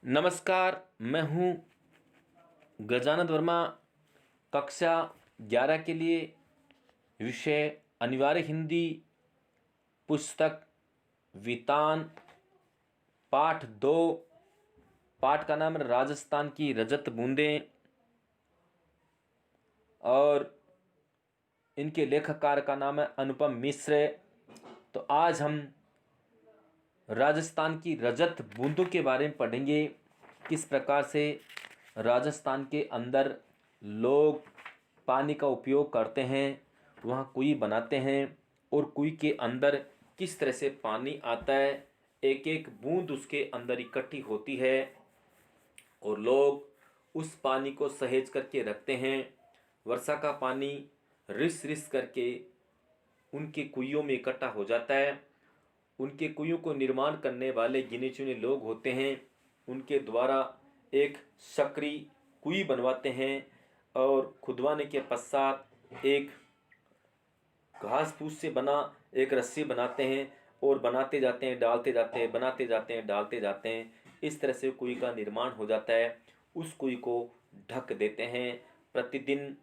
नमस्कार, मैं हूँ गजानंद वर्मा। कक्षा 11 के लिए विषय अनिवार्य हिंदी पुस्तक वितान पाठ 2। पाठ का नाम है राजस्थान की रजत बूंदें और इनके लेखककार का नाम है अनुपम मिश्र। तो आज हम राजस्थान की रजत बूंदों के बारे में पढ़ेंगे। किस प्रकार से राजस्थान के अंदर लोग पानी का उपयोग करते हैं, वहाँ कुएं बनाते हैं और कुएं के अंदर किस तरह से पानी आता है, एक एक बूंद उसके अंदर इकट्ठी होती है और लोग उस पानी को सहेज करके रखते हैं। वर्षा का पानी रिस रिस करके उनके कुइयों में इकट्ठा हो जाता है। उनके कुइयों को निर्माण करने वाले गिने चुने लोग होते हैं, उनके द्वारा एक सकरी कुई बनवाते हैं और खुदवाने के पश्चात एक घास फूस से बना एक रस्सी बनाते हैं और बनाते जाते हैं, डालते जाते हैं, बनाते जाते हैं, डालते जाते हैं। इस तरह से कुई का निर्माण हो जाता है। उस कुई को ढक देते हैं। प्रतिदिन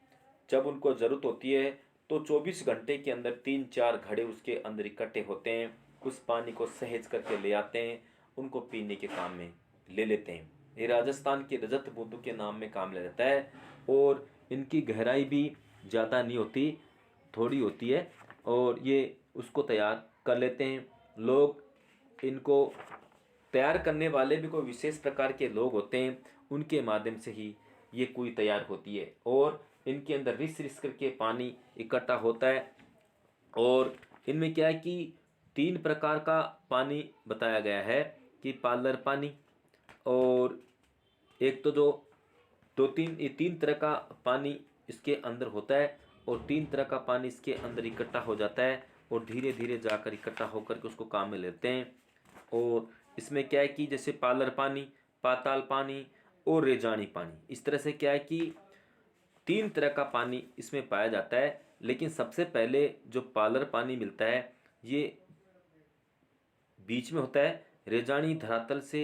जब उनको ज़रूरत होती है तो 24 घंटे के अंदर 3-4 घड़े उसके अंदर इकट्ठे होते हैं। उस पानी को सहेज करके ले आते हैं, उनको पीने के काम में ले लेते हैं। ये राजस्थान के रजत बूंदों के नाम में काम ले लेता है और इनकी गहराई भी ज़्यादा नहीं होती, थोड़ी होती है और ये उसको तैयार कर लेते हैं। लोग इनको तैयार करने वाले भी कोई विशेष प्रकार के लोग होते हैं, उनके माध्यम से ही ये कुई तैयार होती है और इनके अंदर रिस रिस करके पानी इकट्ठा होता है। और इनमें क्या है कि 3 प्रकार का पानी बताया गया है कि पालर पानी, और एक तो जो 3 तरह का पानी इसके अंदर होता है और 3 तरह का पानी इसके अंदर इकट्ठा हो जाता है और धीरे धीरे जाकर इकट्ठा होकर के उसको काम में लेते हैं। और इसमें क्या है कि जैसे पालर पानी, पाताल पानी और रेजानी पानी, इस तरह से क्या है कि 3 तरह का पानी इसमें पाया जाता है। लेकिन सबसे पहले जो पालर पानी मिलता है ये बीच में होता है। रेजानी धरातल से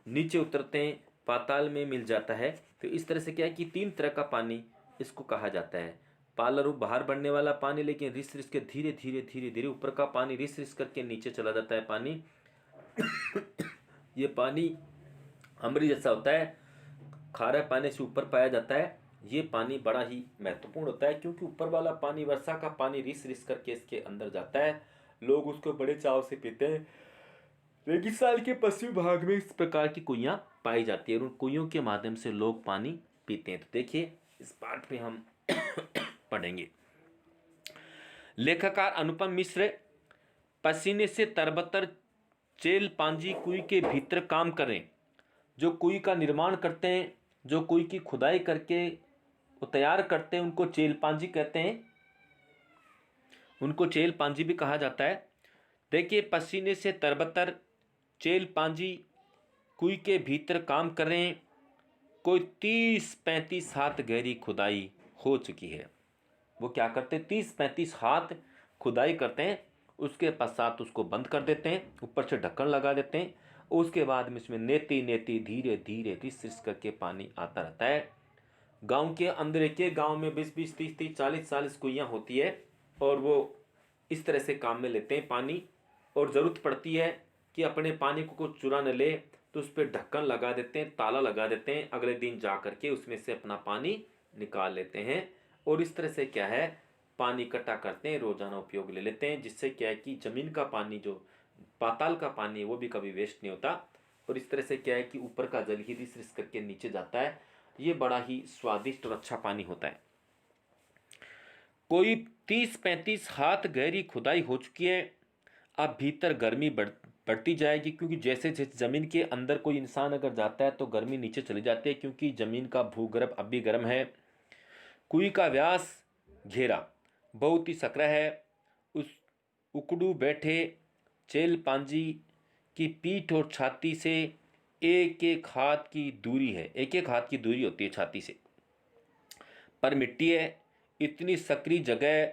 नीचे उतरते हैं, पाताल में मिल जाता है। तो इस तरह से क्या है कि 3 तरह का पानी इसको कहा जाता है। पालर बाहर बढ़ने वाला पानी, लेकिन रिस रिस के धीरे धीरे धीरे धीरे ऊपर का पानी रिस रिस करके नीचे चला जाता है पानी। ये पानी अमृत जैसा होता है, खारे पानी से ऊपर पाया जाता है। ये पानी बड़ा ही महत्वपूर्ण होता है क्योंकि ऊपर वाला पानी, वर्षा का पानी रिस रिस करके इसके अंदर जाता है। लोग उसको बड़े चाव से पीते हैं। रेगिस्तान के पश्चिमी भाग में इस प्रकार की कुइयां पाई जाती है और उन कुइयों के माध्यम से लोग पानी पीते हैं। तो देखिए इस पाठ में हम पढ़ेंगे। लेखककार अनुपम मिश्र पसीने से तरबतर चेल पांजी कुई के भीतर काम करें। जो कुई का निर्माण करते हैं, जो कुई की खुदाई करके वो तैयार करते हैं, उनको चेल पांजी कहते हैं। उनको चेल पांजी भी कहा जाता है। देखिए, पसीने से तरबतर चेल पांजी कुई के भीतर काम करें। कोई 30-35 हाथ गहरी खुदाई हो चुकी है। वो क्या करते हैं, 30-35 हाथ खुदाई करते हैं। उसके पश्चात उसको बंद कर देते हैं, ऊपर से ढक्कन लगा देते हैं। उसके बाद में इसमें नेती नेती धीरे धीरे रिस रिस करके पानी आता रहता है। गांव के अंदर एक एक गांव में 20-20, 30-30, 40-40 कुइयाँ होती है और वो इस तरह से काम में लेते हैं पानी। और ज़रूरत पड़ती है कि अपने पानी को कुछ चुरा न ले तो उस पर ढक्कन लगा देते हैं, ताला लगा देते हैं। अगले दिन जा करके उसमें से अपना पानी निकाल लेते हैं और इस तरह से क्या है, पानी इकट्ठा करते हैं, रोजाना उपयोग ले लेते हैं। जिससे क्या है कि ज़मीन का पानी, जो पाताल का पानी है, वो भी कभी वेस्ट नहीं होता। और इस तरह से क्या है कि ऊपर का जल ही रिस रिस करके नीचे जाता है। ये बड़ा ही स्वादिष्ट और अच्छा पानी होता है। कोई 30-35 हाथ गहरी खुदाई हो चुकी है। अब भीतर गर्मी बढ़ती जाएगी क्योंकि जैसे जैसे ज़मीन के अंदर कोई इंसान अगर जाता है तो गर्मी नीचे चली जाती है क्योंकि ज़मीन का भूगर्भ अब भी गर्म है। कुई का व्यास घेरा बहुत ही सकरा है। उस उकड़ू बैठे चेल पांजी की पीठ और छाती से एक एक हाथ की दूरी है। एक एक हाथ की दूरी होती है छाती से, पर मिट्टी है। इतनी सकरी जगह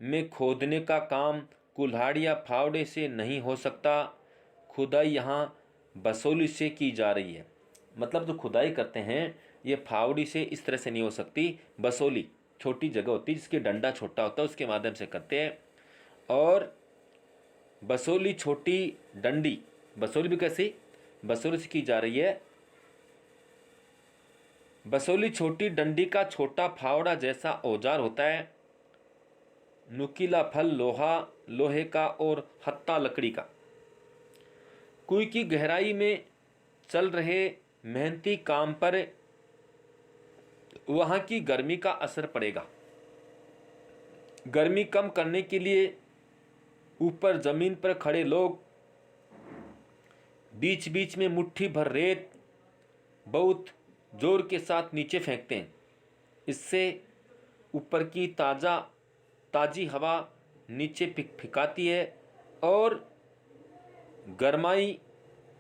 में खोदने का काम कुल्हाड़ी या फावड़े से नहीं हो सकता। खुदाई यहाँ बसोली से की जा रही है। मतलब जो खुदाई करते हैं ये फावड़ी से इस तरह से नहीं हो सकती। बसोली छोटी जगह होती है जिसके डंडा छोटा होता है, उसके माध्यम से करते हैं। और बसोली छोटी डंडी, बसोली भी कैसी, बसोली से की जा रही है। बसोली छोटी डंडी का छोटा फावड़ा जैसा औजार होता है। नुकीला फल लोहे का और हत्ता लकड़ी का। कुएं की गहराई में चल रहे मेहनती काम पर वहां की गर्मी का असर पड़ेगा। गर्मी कम करने के लिए ऊपर जमीन पर खड़े लोग बीच बीच में मुट्ठी भर रेत बहुत जोर के साथ नीचे फेंकते हैं। इससे ऊपर की ताजी हवा नीचे फिकाती है और गरमाई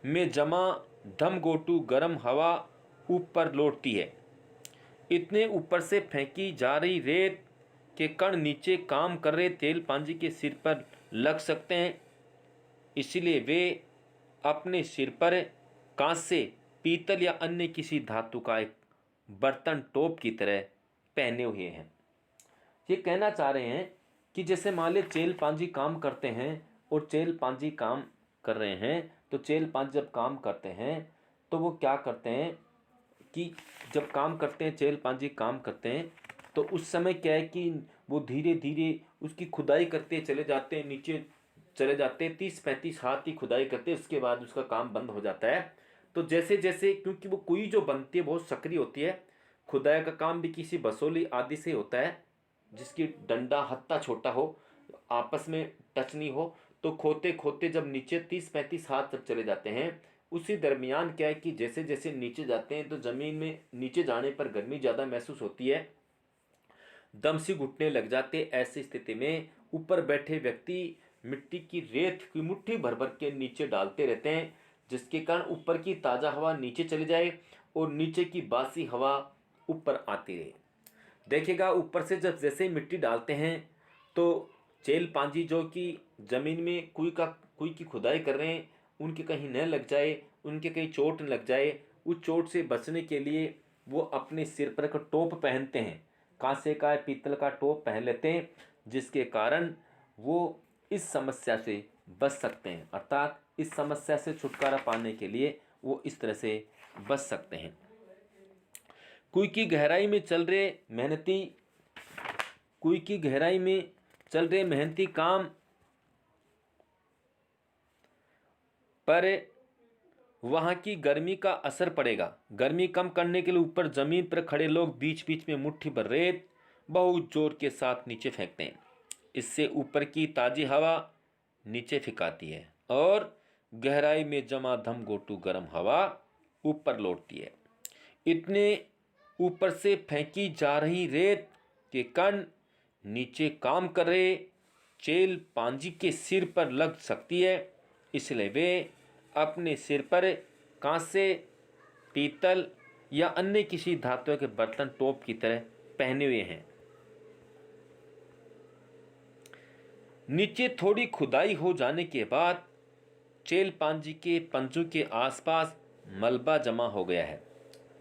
में जमा धमगोटू गर्म हवा ऊपर लौटती है। इतने ऊपर से फेंकी जा रही रेत के कण नीचे काम कर रहे तेल पांजी के सिर पर लग सकते हैं, इसलिए वे अपने सिर पर कांसे, पीतल या अन्य किसी धातु का एक बर्तन टोप की तरह पहने हुए हैं। ये कहना चाह रहे हैं कि जैसे मान लीजिए चेल पांजी काम करते हैं और चेल पांजी काम कर रहे हैं, तो चेल पांजी जब काम करते हैं तो वो क्या करते हैं कि जब काम करते हैं, चेल पांजी काम करते हैं, तो उस समय क्या है कि वो धीरे धीरे उसकी खुदाई करते चले जाते हैं, नीचे चले जाते हैं, 30-35 हाथ की खुदाई करते हैं, उसके बाद उसका काम बंद हो जाता है। तो जैसे जैसे, क्योंकि वो कुई जो बनती है बहुत सक्रिय होती है, खुदाई का काम भी किसी बसोली आदि से होता है जिसकी डंडा हत्ता छोटा हो, आपस में टच नहीं हो, तो खोते खोते जब नीचे 30-35 हाथ जब चले जाते हैं, उसी दरमियान क्या है कि जैसे जैसे नीचे जाते हैं तो ज़मीन में नीचे जाने पर गर्मी ज़्यादा महसूस होती है, दम से घुटने लग जाते। ऐसी स्थिति में ऊपर बैठे व्यक्ति मिट्टी की रेत की मुट्ठी भर भर के नीचे डालते रहते हैं, जिसके कारण ऊपर की ताज़ा हवा नीचे चली जाए और नीचे की बासी हवा ऊपर आती रहे। देखिएगा ऊपर से जब जैसे मिट्टी डालते हैं तो चेल पांजी जो कि ज़मीन में कुई की खुदाई कर रहे हैं, उनके कहीं न लग जाए, उनके कहीं चोट न लग जाए, उस चोट से बचने के लिए वो अपने सिर पर एक टोप पहनते हैं, कांसे का पीतल का टोप पहन लेते हैं, जिसके कारण वो इस समस्या से बच सकते हैं। अर्थात इस समस्या से छुटकारा पाने के लिए वो इस तरह से बच सकते हैं। कुएं की गहराई में चल रहे मेहनती काम पर वहाँ की गर्मी का असर पड़ेगा। गर्मी कम करने के लिए ऊपर जमीन पर खड़े लोग बीच बीच में मुट्ठी भर रेत बहुत जोर के साथ नीचे फेंकते हैं। इससे ऊपर की ताज़ी हवा नीचे फिकाती है और गहराई में जमा धमगोटू गर्म हवा ऊपर लौटती है। इतने ऊपर से फेंकी जा रही रेत के कण नीचे काम कर रहे चेल पांजी के सिर पर लग सकती है, इसलिए वे अपने सिर पर कांसे, पीतल या अन्य किसी धातु के बर्तन टोप की तरह पहने हुए हैं। नीचे थोड़ी खुदाई हो जाने के बाद चेल पांजी के पंजों के आसपास मलबा जमा हो गया है।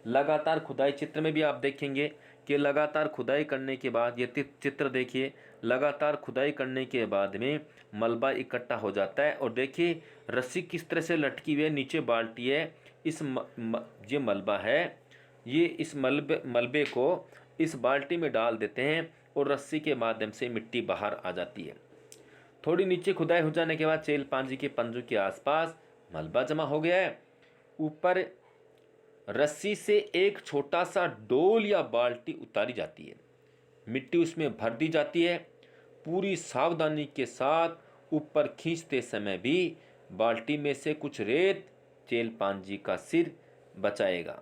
लगातार खुदाई, चित्र में भी आप देखेंगे कि लगातार खुदाई करने के बाद, ये चित्र देखिए, लगातार खुदाई करने के बाद में मलबा इकट्ठा हो जाता है। और देखिए रस्सी किस तरह से लटकी हुई है, नीचे बाल्टी है, ये मलबा है, ये इस मलबे को इस बाल्टी में डाल देते हैं और रस्सी के माध्यम से मिट्टी बाहर आ जाती है। थोड़ी नीचे खुदाई हो जाने के बाद चेल पांजी के पंजों के आसपास मलबा जमा हो गया है। ऊपर रस्सी से एक छोटा सा डोल या बाल्टी उतारी जाती है, मिट्टी उसमें भर दी जाती है। पूरी सावधानी के साथ ऊपर खींचते समय भी बाल्टी में से कुछ रेत चेल पांजी का सिर बचाएगा।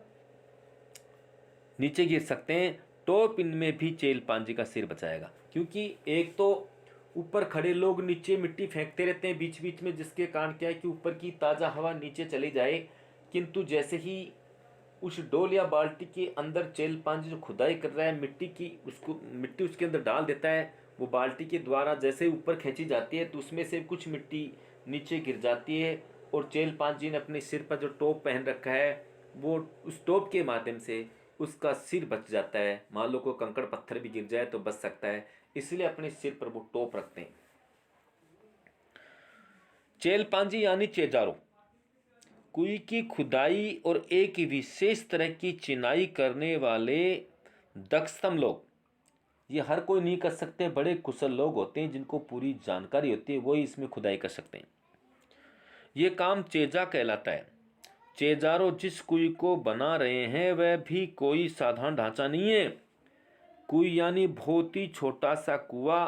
नीचे गिर सकते हैं, टॉप इनमें भी चेल पांजी का सिर बचाएगा, क्योंकि एक तो ऊपर खड़े लोग नीचे मिट्टी फेंकते रहते हैं बीच बीच में, जिसके कारण क्या है कि ऊपर की ताज़ा हवा नीचे चली जाए, किंतु जैसे ही उस डोल या बाल्टी के अंदर चेल पांजी जो खुदाई कर रहा है मिट्टी उसके अंदर डाल देता है, वो बाल्टी के द्वारा जैसे ऊपर खींची जाती है तो उसमें से कुछ मिट्टी नीचे गिर जाती है और चेलपांजी ने अपने सिर पर जो टोप पहन रखा है वो उस टोप के माध्यम से उसका सिर बच जाता है। मान लो कोई कंकड़ पत्थर भी गिर जाए तो बच सकता है, इसलिए अपने सिर पर वो टोप रखते हैं। चेलपांजी यानी चेजारो कुई की खुदाई और एक विशेष तरह की चिनाई करने वाले दक्षतम लोग। ये हर कोई नहीं कर सकते, बड़े कुशल लोग होते हैं जिनको पूरी जानकारी होती है, वही इसमें खुदाई कर सकते हैं। ये काम चेजा कहलाता है। चेजारो जिस कुई को बना रहे हैं वह भी कोई साधारण ढांचा नहीं है। कुई यानी बहुत ही छोटा सा कुआ।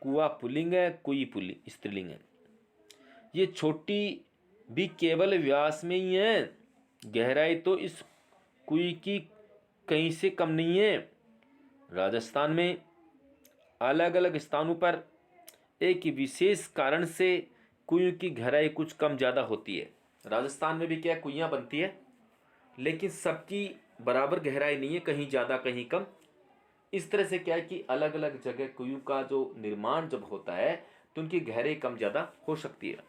कुआ पुल्लिंग है, कुई पुल्लिंग स्त्रीलिंग है। ये छोटी भी केवल व्यास में ही है, गहराई तो इस कुई की कहीं से कम नहीं है। राजस्थान में अलग अलग स्थानों पर एक विशेष कारण से कुएं की गहराई कुछ कम ज़्यादा होती है। राजस्थान में भी क्या कुइयाँ बनती है, लेकिन सबकी बराबर गहराई नहीं है, कहीं ज़्यादा कहीं कम। इस तरह से क्या है कि अलग अलग जगह कुएं का जो निर्माण जब होता है तो उनकी गहराई कम ज़्यादा हो सकती है।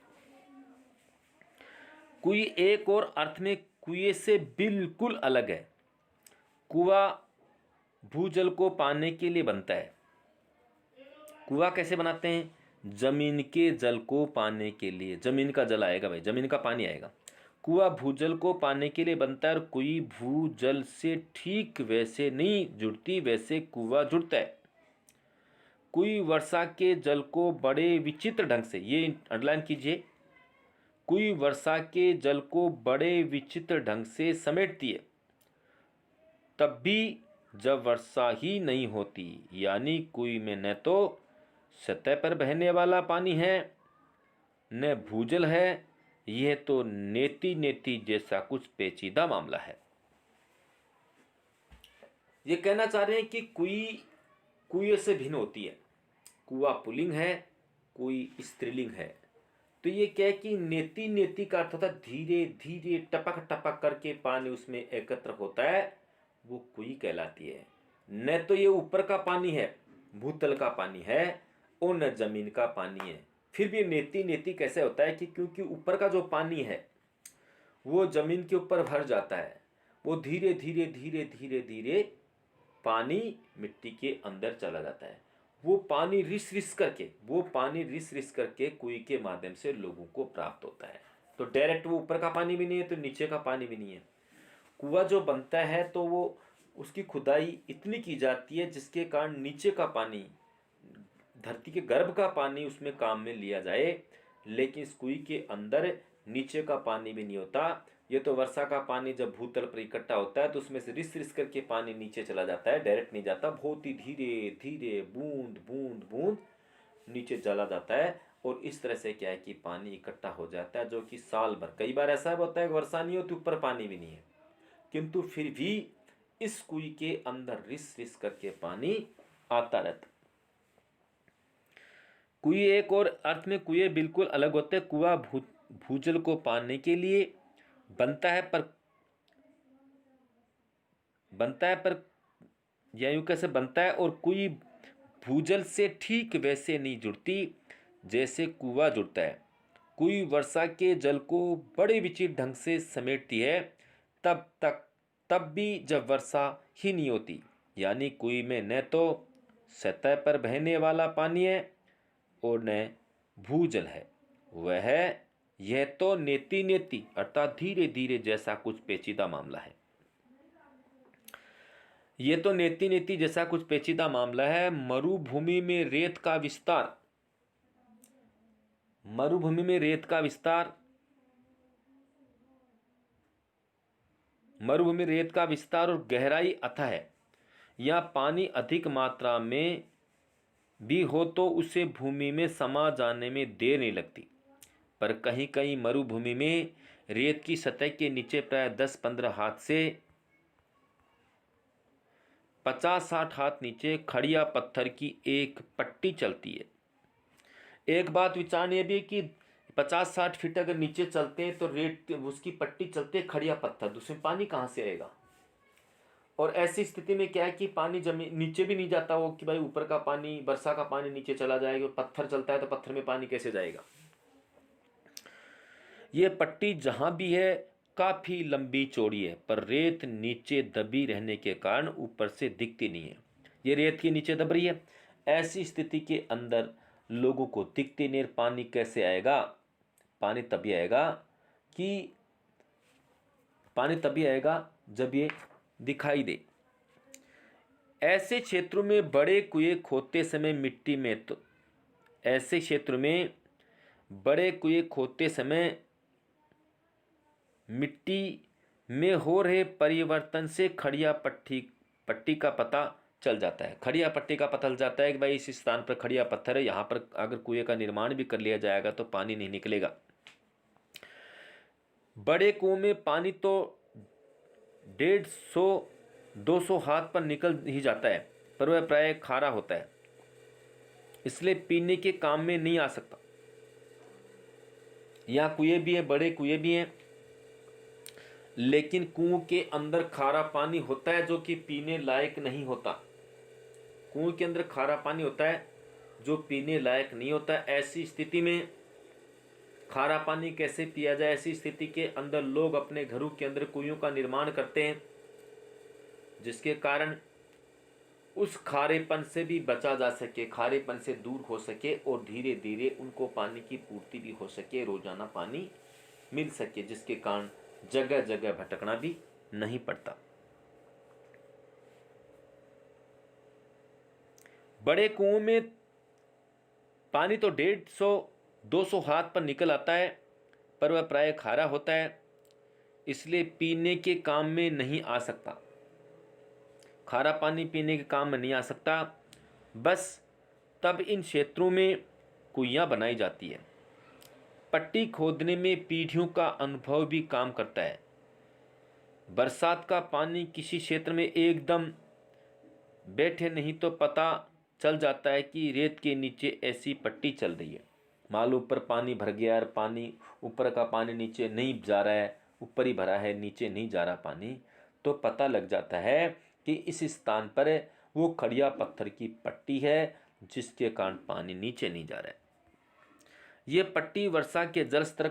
कुई एक और अर्थ में कुएं से बिल्कुल अलग है। कुआं भूजल को पाने के लिए बनता है। कुआं कैसे बनाते हैं? जमीन के जल को पाने के लिए। जमीन का जल आएगा भाई, जमीन का पानी आएगा। कुआं भूजल को पाने के लिए बनता है और कुई भूजल से ठीक वैसे नहीं जुड़ती वैसे कुआं जुड़ता है। कुई वर्षा के जल को बड़े विचित्र ढंग से, ये अंडरलाइन कीजिए, कुई वर्षा के जल को बड़े विचित्र ढंग से समेटती है, तब भी जब वर्षा ही नहीं होती। यानी कुई में न तो सतह पर बहने वाला पानी है न भूजल है, यह तो नेति नेति जैसा कुछ पेचीदा मामला है। ये कहना चाह रहे हैं कि कुई कुएं से भिन्न होती है। कुआं पुल्लिंग है, कुई स्त्रीलिंग है। तो ये क्या है कि नेति नेति का अर्थ होता है धीरे धीरे टपक टपक करके पानी उसमें एकत्र होता है, वो कुई कहलाती है। न तो ये ऊपर का पानी है, भूतल का पानी है, और न जमीन का पानी है। फिर भी नेति नेति कैसे होता है कि क्योंकि ऊपर का जो पानी है वो जमीन के ऊपर भर जाता है, वो धीरे धीरे धीरे धीरे धीरे पानी मिट्टी के अंदर चला जाता है। वो पानी रिस रिस करके कुएं के माध्यम से लोगों को प्राप्त होता है। तो डायरेक्ट वो ऊपर का पानी भी नहीं है तो नीचे का पानी भी नहीं है। कुआं जो बनता है तो वो उसकी खुदाई इतनी की जाती है जिसके कारण नीचे का पानी, धरती के गर्भ का पानी उसमें काम में लिया जाए, लेकिन इस कुएं के अंदर नीचे का पानी भी नहीं होता। ये तो वर्षा का पानी जब भूतल पर इकट्ठा होता है तो उसमें से रिस रिस करके पानी नीचे चला जाता है, डायरेक्ट नहीं जाता, बहुत ही धीरे धीरे बूंद बूंद बूंद नीचे चला जाता है। और इस तरह से क्या है कि पानी इकट्ठा हो जाता है, जो कि साल भर, कई बार ऐसा होता है कि वर्षा नहीं होती, ऊपर पानी भी नहीं है, किंतु फिर भी इस कुएं के अंदर रिस रिस करके पानी आता रहता। कुएं एक और अर्थ में कुएं बिल्कुल अलग होते हैं। कुआं भूजल को पाने के लिए बनता है पर या यूं कैसे बनता है, और कुई भूजल से ठीक वैसे नहीं जुड़ती जैसे कुआं जुड़ता है। कुई वर्षा के जल को बड़े विचित्र ढंग से समेटती है, तब भी जब वर्षा ही नहीं होती। यानी कुई में न तो सतह पर बहने वाला पानी है और न भूजल है, वह यह तो नेति नेति अर्थात धीरे धीरे जैसा कुछ पेचीदा मामला है। यह तो नेति नेति जैसा कुछ पेचीदा मामला है। मरुभूमि में रेत का विस्तार, मरुभूमि में रेत का विस्तार, मरुभूमि रेत का विस्तार और गहराई अथाह है। यहाँ पानी अधिक मात्रा में भी हो तो उसे भूमि में समा जाने में देर नहीं लगती, पर कहीं कहीं मरुभूमि में रेत की सतह के नीचे प्राय 10-15 हाथ से 50-60 हाथ नीचे खड़िया पत्थर की एक पट्टी चलती है। एक बात विचारणीय भी कि 50-60 फीट अगर नीचे चलते हैं तो रेत उसकी पट्टी चलते है, खड़िया पत्थर, उसमें पानी कहाँ से आएगा? और ऐसी स्थिति में क्या है कि पानी जमीन नीचे भी नहीं जाता हो कि भाई ऊपर का पानी, वर्षा का पानी नीचे चला जाएगा, और पत्थर चलता है तो पत्थर में पानी कैसे जाएगा? ये पट्टी जहाँ भी है काफ़ी लंबी चौड़ी है, पर रेत नीचे दबी रहने के कारण ऊपर से दिखती नहीं है। ये रेत के नीचे दब रही है। ऐसी स्थिति के अंदर लोगों को दिखती नहीं, पानी कैसे आएगा? पानी तभी आएगा कि पानी तभी आएगा जब ये दिखाई दे। ऐसे क्षेत्रों में बड़े कुएं खोदते समय मिट्टी में तो ऐसे क्षेत्र में बड़े कुएं खोदते समय मिट्टी में हो रहे परिवर्तन से खड़िया पट्टी का पता चल जाता है। खड़िया पट्टी का पता चल जाता है कि भाई इस स्थान पर खड़िया पत्थर है, यहाँ पर अगर कुएं का निर्माण भी कर लिया जाएगा तो पानी नहीं निकलेगा। बड़े कुओं में पानी तो 150-200 हाथ पर निकल ही जाता है, पर वह प्राय खारा होता है, इसलिए पीने के काम में नहीं आ सकता। यहाँ कुएं भी है, बड़े कुएं भी हैं, लेकिन कुओं के अंदर खारा पानी होता है जो कि पीने लायक नहीं होता। कुएं के अंदर खारा पानी होता है जो पीने लायक नहीं होता। ऐसी स्थिति में खारा पानी कैसे पिया जाए? ऐसी स्थिति के अंदर लोग अपने घरों के अंदर कुएं का निर्माण करते हैं, जिसके कारण उस खारेपन से भी बचा जा सके, खारेपन से दूर हो सके और धीरे धीरे उनको पानी की पूर्ति भी हो सके, रोजाना पानी मिल सके, जिसके कारण जगह जगह भटकना भी नहीं पड़ता। बड़े कुओं में पानी तो 150-200 हाथ पर निकल आता है, पर वह प्राय खारा होता है, इसलिए पीने के काम में नहीं आ सकता। खारा पानी पीने के काम में नहीं आ सकता। बस तब इन क्षेत्रों में कुइयाँ बनाई जाती है। पट्टी खोदने में पीढ़ियों का अनुभव भी काम करता है। बरसात का पानी किसी क्षेत्र में एकदम बैठे नहीं तो पता चल जाता है कि रेत के नीचे ऐसी पट्टी चल रही है। मान लो ऊपर पानी भर गया और पानी ऊपर का पानी नीचे नहीं जा रहा है, ऊपर ही भरा है, नीचे नहीं जा रहा पानी, तो पता लग जाता है कि इस स्थान पर वो खड़िया पत्थर की पट्टी है, जिसके कारण पानी नीचे नहीं जा रहा है। ये पट्टी वर्षा के जल स्तर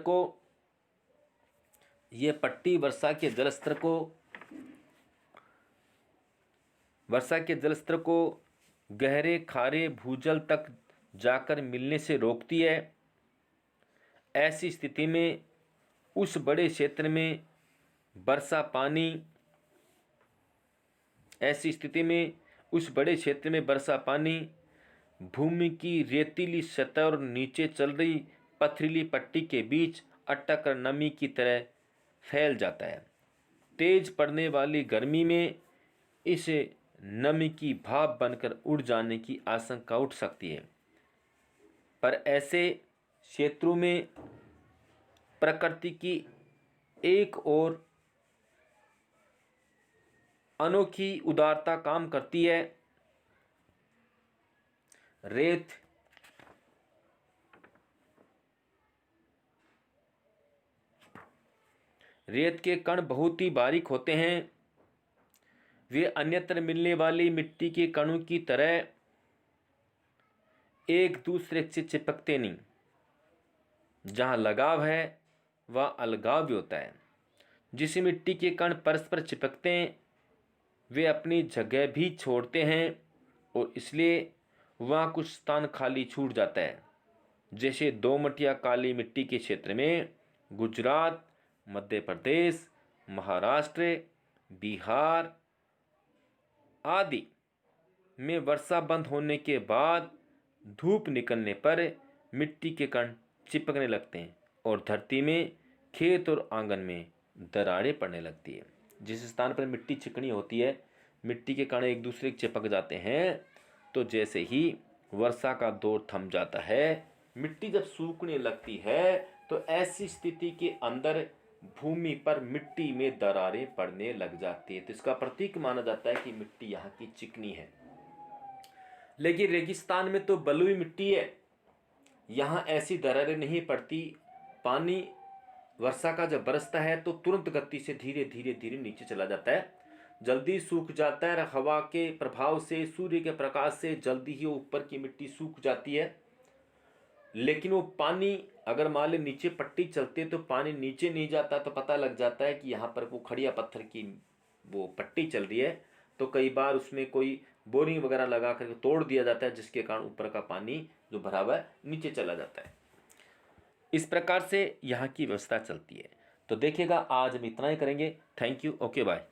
को गहरे खारे भूजल तक जाकर मिलने से रोकती है। ऐसी स्थिति में उस बड़े क्षेत्र में वर्षा पानी भूमि की रेतीली सतह और नीचे चल रही पथरीली पट्टी के बीच अटक कर नमी की तरह फैल जाता है। तेज पड़ने वाली गर्मी में इसे नमी की भाप बनकर उड़ जाने की आशंका उठ सकती है। पर ऐसे क्षेत्रों में प्रकृति की एक और अनोखी उदारता काम करती है। रेत के कण बहुत ही बारीक होते हैं। वे अन्यत्र मिलने वाली मिट्टी के कणों की तरह एक दूसरे से चिपकते नहीं। जहाँ लगाव है वह अलगाव भी होता है। जिस मिट्टी के कण परस्पर चिपकते हैं वे अपनी जगह भी छोड़ते हैं और इसलिए वहाँ कुछ स्थान खाली छूट जाता है। जैसे दोमट या काली मिट्टी के क्षेत्र में गुजरात, मध्य प्रदेश, महाराष्ट्र, बिहार आदि में वर्षा बंद होने के बाद धूप निकलने पर मिट्टी के कण चिपकने लगते हैं और धरती में, खेत और आंगन में दरारें पड़ने लगती है। जिस स्थान पर मिट्टी चिकनी होती है, मिट्टी के कण एक दूसरे के चिपक जाते हैं, तो जैसे ही वर्षा का दौर थम जाता है, मिट्टी जब सूखने लगती है, तो ऐसी स्थिति के अंदर भूमि पर मिट्टी में दरारें पड़ने लग जाती है। तो इसका प्रतीक माना जाता है कि मिट्टी यहाँ की चिकनी है। लेकिन रेगिस्तान में तो बलुई मिट्टी है, यहाँ ऐसी दरारें नहीं पड़ती। पानी वर्षा का जब बरसता है तो तुरंत गति से धीरे धीरे धीरे नीचे चला जाता है, जल्दी सूख जाता है। हवा के प्रभाव से, सूर्य के प्रकाश से जल्दी ही ऊपर की मिट्टी सूख जाती है। लेकिन वो पानी अगर मान ली नीचे पट्टी चलती है तो पानी नीचे नहीं जाता, तो पता लग जाता है कि यहाँ पर वो खड़िया पत्थर की वो पट्टी चल रही है। तो कई बार उसमें कोई बोरिंग वगैरह लगा करके तोड़ दिया जाता है, जिसके कारण ऊपर का पानी जो भरा हुआ है नीचे चला जाता है। इस प्रकार से यहाँ की व्यवस्था चलती है। तो देखिएगा, आज हम इतना ही करेंगे। Thank you, okay, bye.